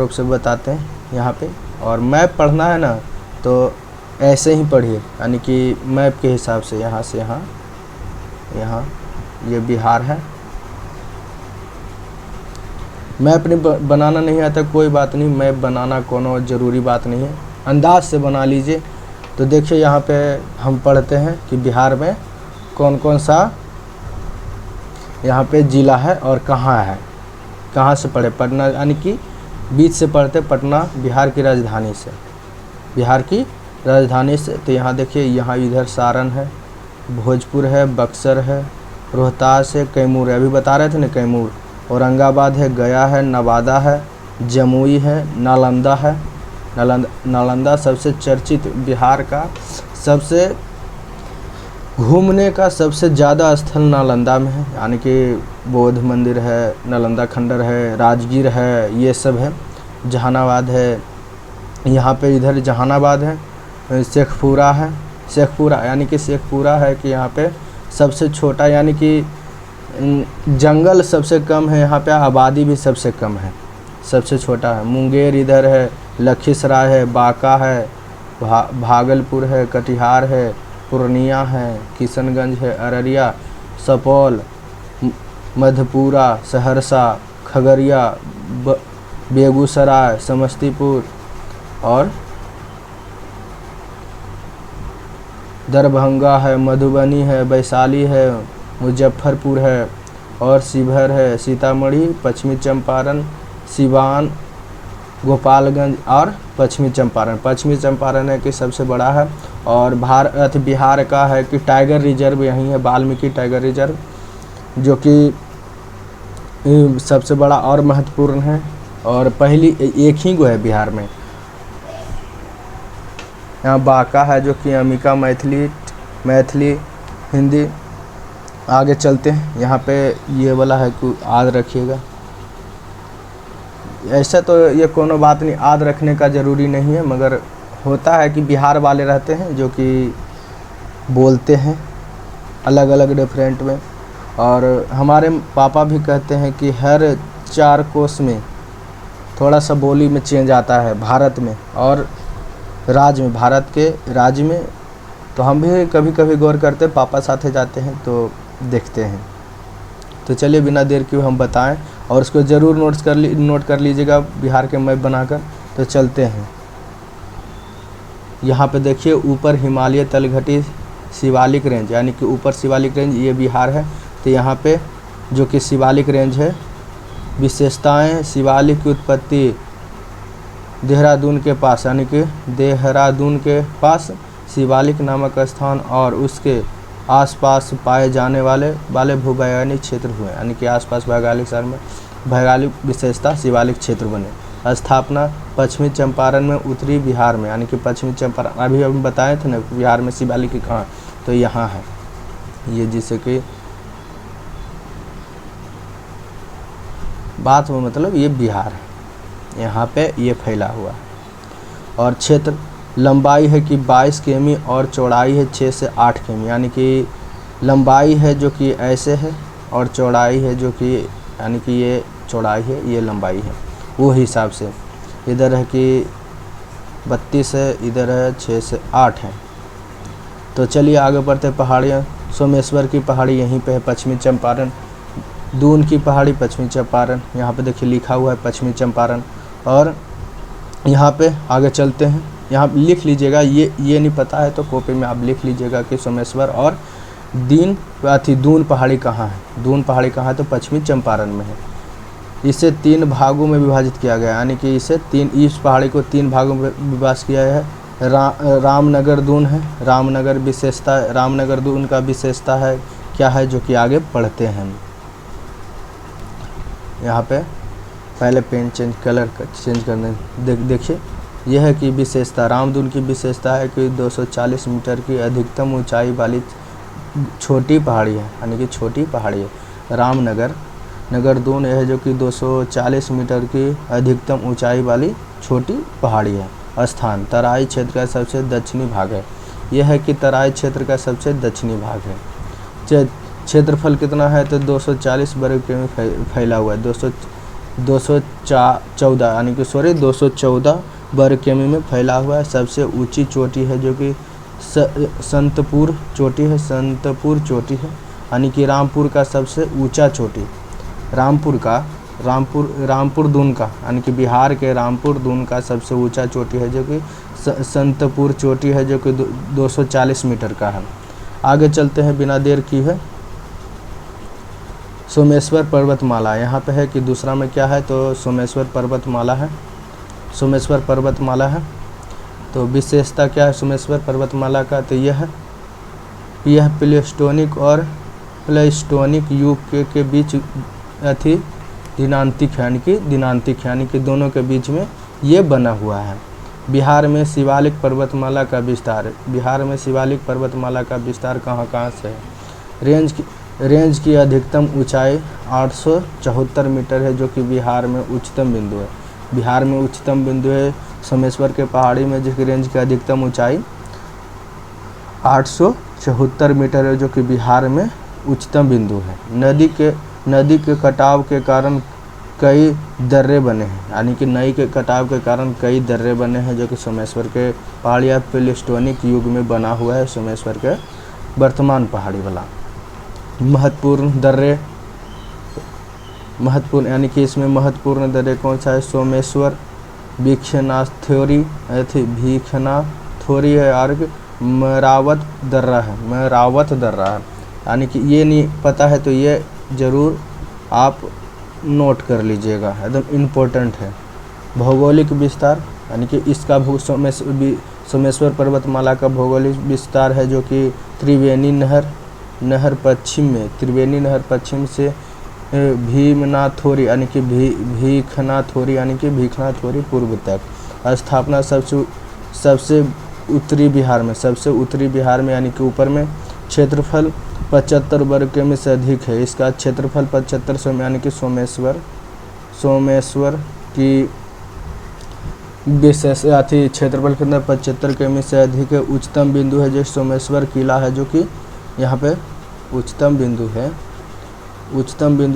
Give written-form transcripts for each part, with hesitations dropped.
रूप से बताते हैं यहाँ पे। और मैप पढ़ना है ना तो ऐसे ही पढ़िए, यानी कि मैप के हिसाब से, यहाँ से यहाँ, यहाँ ये बिहार है। मैप नहीं बनाना नहीं आता कोई बात नहीं, मैप बनाना कोनो ज़रूरी बात नहीं है, अंदाज से बना लीजिए। तो देखिए यहाँ पे हम पढ़ते हैं कि बिहार में कौन कौन सा यहाँ पे ज़िला है और कहाँ है। कहाँ से पढ़े, पटना, यानी कि बीच से पढ़ते, पटना बिहार की राजधानी से, बिहार की राजधानी से। तो यहाँ देखिए, यहाँ इधर सारण है, भोजपुर है, बक्सर है, रोहतास है, कैमूर है, अभी बता रहे थे ना कैमूर, औरंगाबाद है, गया है, नवादा है, जमुई है, नालंदा है। नालंदा सबसे चर्चित, बिहार का सबसे घूमने का सबसे ज़्यादा स्थल नालंदा में है, यानी कि बौद्ध मंदिर है, नालंदा खंडर है, राजगीर है, ये सब है। जहानाबाद है, यहाँ पे इधर जहानाबाद है, शेखपुरा है, शेखपुरा यानी कि शेखपुरा है कि यहाँ पे सबसे छोटा, यानी कि जंगल सबसे कम है, यहाँ पे आबादी भी सबसे कम है, सबसे छोटा है। मुंगेर इधर है, लखीसराय है, बांका है, भागलपुर है, कटिहार है, पूर्णिया है, किशनगंज है, अररिया, सुपौल, मधेपुरा, सहरसा, खगड़िया, बेगूसराय, समस्तीपुर और दरभंगा है, मधुबनी है, वैशाली है, मुजफ्फरपुर है और शिवहर है, सीतामढ़ी, पश्चिमी चंपारण, सिवान, गोपालगंज और पश्चिमी चंपारण है कि सबसे बड़ा है। और बिहार का है कि टाइगर रिजर्व यहीं है, वाल्मीकि टाइगर रिजर्व, जो कि सबसे बड़ा और महत्वपूर्ण है। और पहली एक ही गो है बिहार में। यहाँ बांका है जो कि अंबिका मैथिली हिंदी। आगे चलते हैं, यहाँ पे ये वाला है कि याद रखिएगा। ऐसा तो ये कोनो बात नहीं, याद रखने का ज़रूरी नहीं है, मगर होता है कि बिहार वाले रहते हैं जो कि बोलते हैं अलग अलग डिफरेंट में। और हमारे पापा भी कहते हैं कि हर 4 कोस में थोड़ा सा बोली में चेंज आता है, भारत में और राज्य में, भारत के राज्य में। तो हम भी कभी कभी गौर करते, पापा साथे जाते हैं तो देखते हैं। तो चलिए बिना देर किए हम बताएं, और उसको ज़रूर नोट कर लीजिएगा बिहार के मैप बनाकर। तो चलते हैं, यहाँ पे देखिए ऊपर हिमालय तलघटी शिवालिक रेंज, यानी कि ऊपर शिवालिक रेंज, ये बिहार है। तो यहाँ पे जो कि शिवालिक रेंज है, विशेषताएं, शिवालिक की उत्पत्ति देहरादून के पास, यानी कि देहरादून के पास शिवालिक नामक स्थान और उसके आसपास पाए जाने वाले भूवैज्ञानिक क्षेत्र हुए, यानी कि आसपास भौगोलिक शहर में भौगोलिक विशेषता शिवालिक क्षेत्र बने। स्थापना पश्चिमी चंपारण में, उत्तरी बिहार में, यानी कि पश्चिमी चंपारण, अभी हम बताए थे ना बिहार में शिवालिक कहाँ, तो यहाँ है ये, जिससे कि बात में मतलब ये बिहार है, यहाँ पे ये फैला हुआ है। और क्षेत्र लंबाई है कि 22 किमी और चौड़ाई है 6 से 8 किमी, यानी कि लंबाई है जो कि ऐसे है और चौड़ाई है जो कि, यानी कि ये चौड़ाई है, ये लंबाई है, वो हिसाब से। इधर है कि 32 है, इधर है 6 से 8 है। तो चलिए आगे बढ़ते। पहाड़ियाँ, सोमेश्वर की पहाड़ी यहीं पे है, पश्चिमी चंपारण। दून की पहाड़ी, पश्चिमी चंपारण, यहाँ पे देखिए लिखा हुआ है पश्चिमी चंपारण। और यहाँ पे आगे चलते हैं, यहाँ लिख लीजिएगा, ये नहीं पता है तो कॉपी में आप लिख लीजिएगा कि सोमेश्वर और दून पहाड़ी कहाँ है। दून पहाड़ी कहाँ है तो पश्चिमी चंपारण में है। इसे 3 भागों में विभाजित किया गया, यानी कि इस पहाड़ी को 3 भागों में विभाजित किया है। रामनगर दून है, रामनगर दून का विशेषता है क्या है, जो कि आगे पढ़ते हैं। यहाँ पे पहले पेन कलर चेंज करने देखिए, यह है कि विशेषता, रामदून की विशेषता है कि 240 मीटर की अधिकतम ऊंचाई वाली छोटी पहाड़ी है, यानी कि छोटी पहाड़ी है। नगर दून यह है जो कि 240 मीटर की अधिकतम ऊंचाई वाली छोटी पहाड़ी है। स्थान तराई क्षेत्र का सबसे दक्षिणी भाग है, यह है कि तराई क्षेत्र का सबसे दक्षिणी भाग है। क्षेत्रफल कितना है तो 240 वर्ग किलोमीटर फैला हुआ है, 214 यानी कि 214 वर्ग किमी में फैला हुआ है। सबसे ऊंची चोटी है जो कि संतपुर चोटी है, संतपुर चोटी है, यानी कि रामपुर का सबसे ऊंचा चोटी, रामपुर दून का, यानी कि बिहार के रामपुर दून का सबसे ऊंचा चोटी है जो कि संतपुर चोटी है जो कि 240 मीटर का है। आगे चलते हैं बिना देर की है सोमेश्वर पर्वतमाला। यहाँ पे है कि दूसरा में क्या है, तो सोमेश्वर पर्वतमाला है, सोमेश्वर पर्वतमाला है। तो विशेषता क्या है सोमेश्वर पर्वतमाला का, तो यह प्लेस्टोनिक और प्लेस्टोनिक युग के बीच दिनांतिक यानी कि दोनों के बीच में ये बना हुआ है। बिहार में शिवालिक पर्वतमाला का विस्तार, बिहार में शिवालिक पर्वतमाला का विस्तार कहाँ से है। रेंज की अधिकतम ऊंचाई 874 मीटर है जो कि बिहार में उच्चतम बिंदु है। बिहार में उच्चतम बिंदु है सोमेश्वर के पहाड़ी में, जिसकी रेंज की अधिकतम ऊंचाई 874 मीटर है जो कि बिहार में उच्चतम बिंदु है। नदी के कटाव के कारण कई दर्रे बने हैं, यानी कि नदी के कटाव के कारण कई दर्रे बने हैं जो कि सोमेश्वर के पहाड़ी या प्लेस्टोनिक युग में बना हुआ है। सोमेश्वर के वर्तमान पहाड़ी वाला महत्वपूर्ण दर्रे, यानी कि इसमें महत्वपूर्ण दर्रे कौन सा है, सोमेश्वर भीखनाथोरी है और मरावत दर्रा है, यानी कि ये नहीं पता है तो ये ज़रूर आप नोट कर लीजिएगा, एकदम इम्पोर्टेंट है। भौगोलिक विस्तार, यानी कि इसका सोमेश्वर पर्वतमाला का भौगोलिक विस्तार है जो कि त्रिवेणी नहर पश्चिम से भीमनाथोरी यानी कि भीखनाथोरी पूर्व तक। स्थापना सबसे उत्तरी बिहार में यानी कि ऊपर में। क्षेत्रफल 75 वर्ग किमी से अधिक है। इसका क्षेत्रफल 75 यानी कि सोमेश्वर की विशेष क्षेत्रफल के अंदर 75 किमी से अधिक है। उच्चतम बिंदु है जो सोमेश्वर किला है जो कि यहाँ पे उच्चतम बिंदु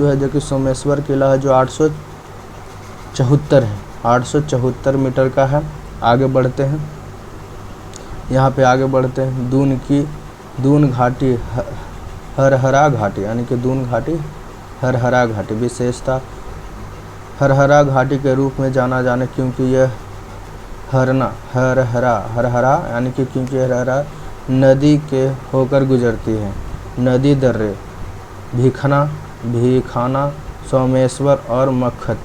है जो कि सोमेश्वर किला है जो 874 मीटर का है। आगे बढ़ते हैं, दून घाटी हरहरा घाटी, यानी कि दून घाटी हरहरा घाटी। विशेषता हरहरा घाटी के रूप में जाना जाने क्योंकि यह हरहरा यानी कि क्योंकि हरहरा नदी के होकर गुजरती है। नदी दर्रे भीखाना, सोमेश्वर और मक्खत।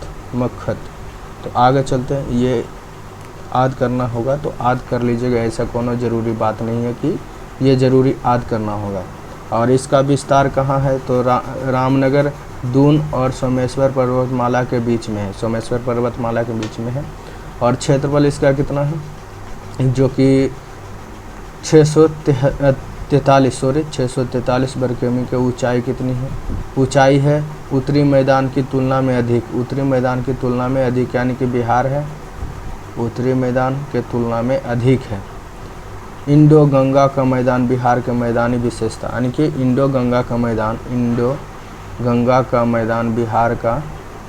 तो आगे चलते हैं, ये याद करना होगा तो याद कर लीजिएगा, ऐसा कोनो ज़रूरी बात नहीं है कि ये ज़रूरी याद करना होगा। और इसका विस्तार कहाँ है, तो रामनगर, दून और सोमेश्वर पर्वतमाला के बीच में है। और क्षेत्रफल इसका कितना है, जो कि 643 वर्ग किमी की ऊंचाई कितनी है, ऊंचाई है उत्तरी मैदान की तुलना में अधिक, यानी कि बिहार है उत्तरी मैदान के तुलना में अधिक है। इंडो गंगा का मैदान बिहार के मैदानी विशेषता, यानी कि इंडो गंगा का मैदान बिहार का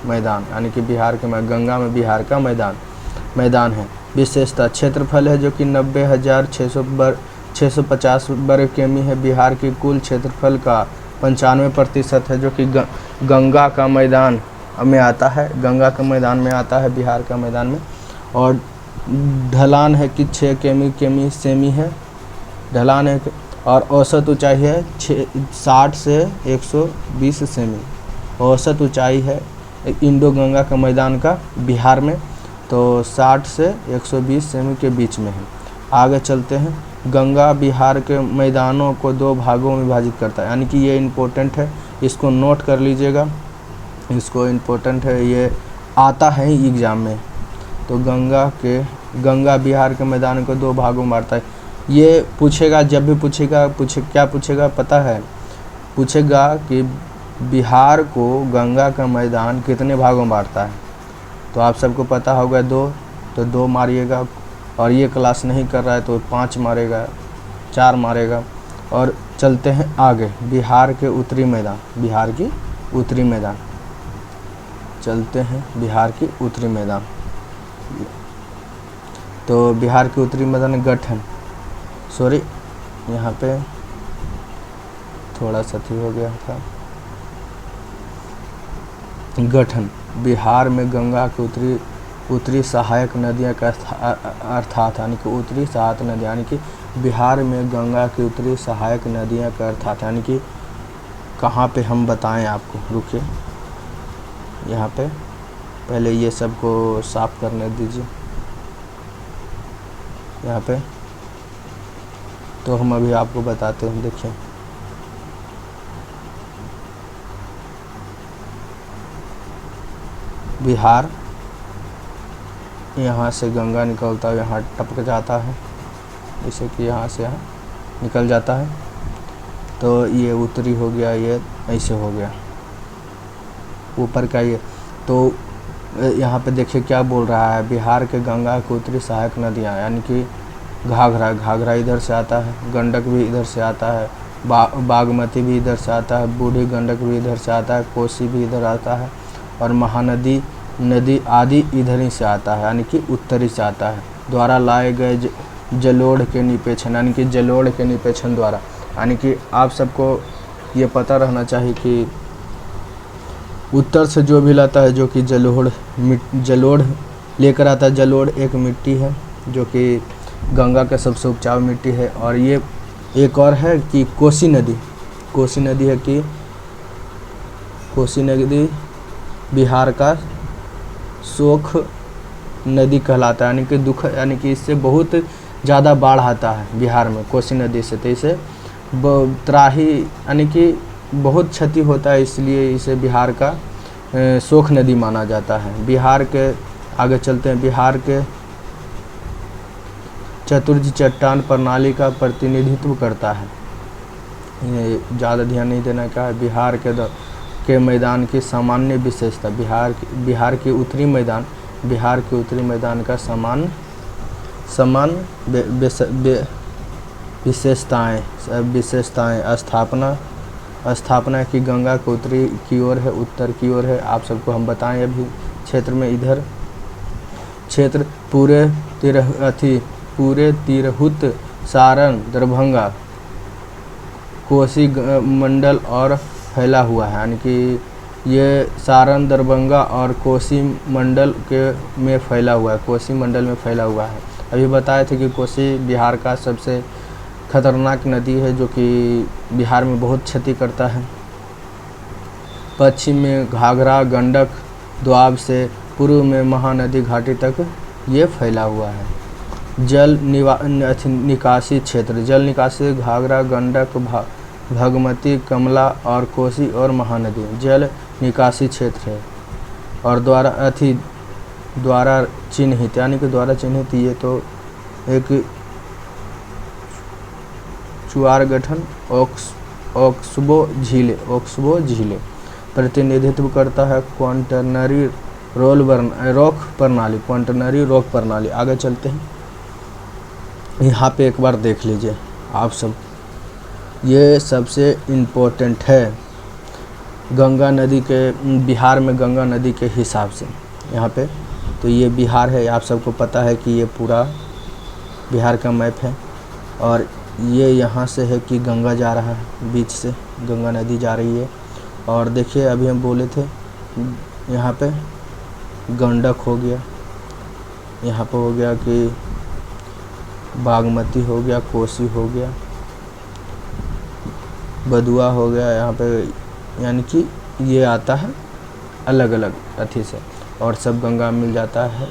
मैदान, यानी कि गंगा में बिहार का मैदान है। विशेषता क्षेत्रफल है जो कि 90,650 वर्ग किमी है। बिहार की कुल क्षेत्रफल का 95% है जो कि गंगा का मैदान में आता है, बिहार का मैदान में। और ढलान है कि 6 किमी सेमी है, ढलान है। और औसत ऊंचाई है 60 से 120 सेमी, औसत ऊंचाई है इंडो गंगा का मैदान का बिहार में, तो 60 से 120 सेमी के बीच में है। आगे चलते हैं, गंगा बिहार के मैदानों को 2 भागों में विभाजित करता है, यानी कि ये इम्पोर्टेंट है, इसको नोट कर लीजिएगा, ये आता है एग्ज़ाम में। तो गंगा बिहार के मैदान को 2 भागों में बांटता है। ये पूछेगा, जब भी क्या पूछेगा पता है, पूछेगा कि बिहार को गंगा का मैदान कितने भागों में बांटता है, तो आप सबको पता होगा 2, तो 2 मारिएगा। और ये क्लास नहीं कर रहा है तो 5 मारेगा, 4 मारेगा। और चलते हैं आगे, बिहार की उत्तरी मैदान, चलते हैं बिहार की उत्तरी मैदान। तो बिहार की उत्तरी मैदान गठन, सॉरी यहाँ पे थोड़ा सा हो गया था। गठन, बिहार में गंगा की उत्तरी सहायक नदियाँ का अर्थात यानी कि उत्तरी सहायक नदी, यानी कि बिहार में गंगा की उत्तरी सहायक नदियाँ का अर्थात यानी कि कहाँ पे हम बताएं आपको, रुकिए यहाँ पे पहले ये सबको साफ करने दीजिए यहाँ पे, तो हम अभी आपको बताते हैं। देखिए बिहार, यहाँ से गंगा निकलता है, यहाँ टपक जाता है, जैसे कि यहाँ से यहाँ निकल जाता है, तो ये उत्तरी हो गया, ये ऐसे हो गया ऊपर का ये। तो यहाँ पे देखिए क्या बोल रहा है, बिहार के गंगा की उत्तरी सहायक नदियाँ, यानी कि घाघरा इधर से आता है, गंडक भी इधर से आता है, बागमती भी इधर से आता है, बूढ़ी गंडक भी इधर से आता है, कोसी भी इधर आता है, और महानदी नदी आदि इधर ही से आता है, यानी कि उत्तरी से आता है। द्वारा लाए गए जलोढ़ के निपेक्षण, यानी कि जलोढ़ के निपेक्षण द्वारा, यानी कि आप सबको ये पता रहना चाहिए कि उत्तर से जो भी लाता है, जो कि जलोढ़ लेकर आता है। जलोढ़ एक मिट्टी है जो कि गंगा का सबसे उपजाऊ मिट्टी है। और ये एक और है कि कोसी नदी है कि कोसी नदी बिहार का शोक नदी कहलाता है, यानी कि दुख, यानी कि इससे बहुत ज़्यादा बाढ़ आता है बिहार में कोसी नदी से, तो इसे त्राही यानी कि बहुत क्षति होता है, इसलिए इसे बिहार का शोक नदी माना जाता है। बिहार के आगे चलते हैं। बिहार के चतुर्थ चट्टान प्रणाली का प्रतिनिधित्व करता है। ये ज़्यादा ध्यान नहीं देना का है। बिहार के मैदान की सामान्य विशेषता, बिहार की उत्तरी मैदान का समान विशेषताएं स्थापना की गंगा को उत्तरी की ओर है, उत्तर की ओर है। आप सबको हम बताएं अभी क्षेत्र में, इधर क्षेत्र पूरे तिरहुत, सारण, दरभंगा, कोसी मंडल और फैला हुआ है, यानी कि ये सारण, दरभंगा और कोसी मंडल में फैला हुआ है। अभी बताए थे कि कोसी बिहार का सबसे खतरनाक नदी है, जो कि बिहार में बहुत क्षति करता है। पश्चिम में घाघरा, गंडक दोआब से पूर्व में महानदी घाटी तक ये फैला हुआ है। जल निकासी क्षेत्र, घाघरा, गंडक, भगमती, कमला और कोसी और महानदी जल निकासी क्षेत्र है। और द्वारा चिन्हित, यानी कि द्वारा चिन्हित, ये तो एक चुआर गठन ओक्सबो झीले प्रतिनिधित्व करता है। क्वाटरनरी रॉक प्रणाली। आगे चलते हैं। यहाँ पे एक बार देख लीजिए आप सब, ये सबसे इम्पोर्टेंट है गंगा नदी के, बिहार में गंगा नदी के हिसाब से यहाँ पे। तो ये बिहार है, आप सबको पता है कि ये पूरा बिहार का मैप है। और ये यहाँ से है कि गंगा जा रहा है, बीच से गंगा नदी जा रही है। और देखिए अभी हम बोले थे यहाँ पे गंडक हो गया, यहाँ पे हो गया कि बागमती हो गया, कोसी हो गया, बदुआ हो गया यहाँ पे, यानी कि ये आता है अलग अलग अथी से, और सब गंगा मिल जाता है।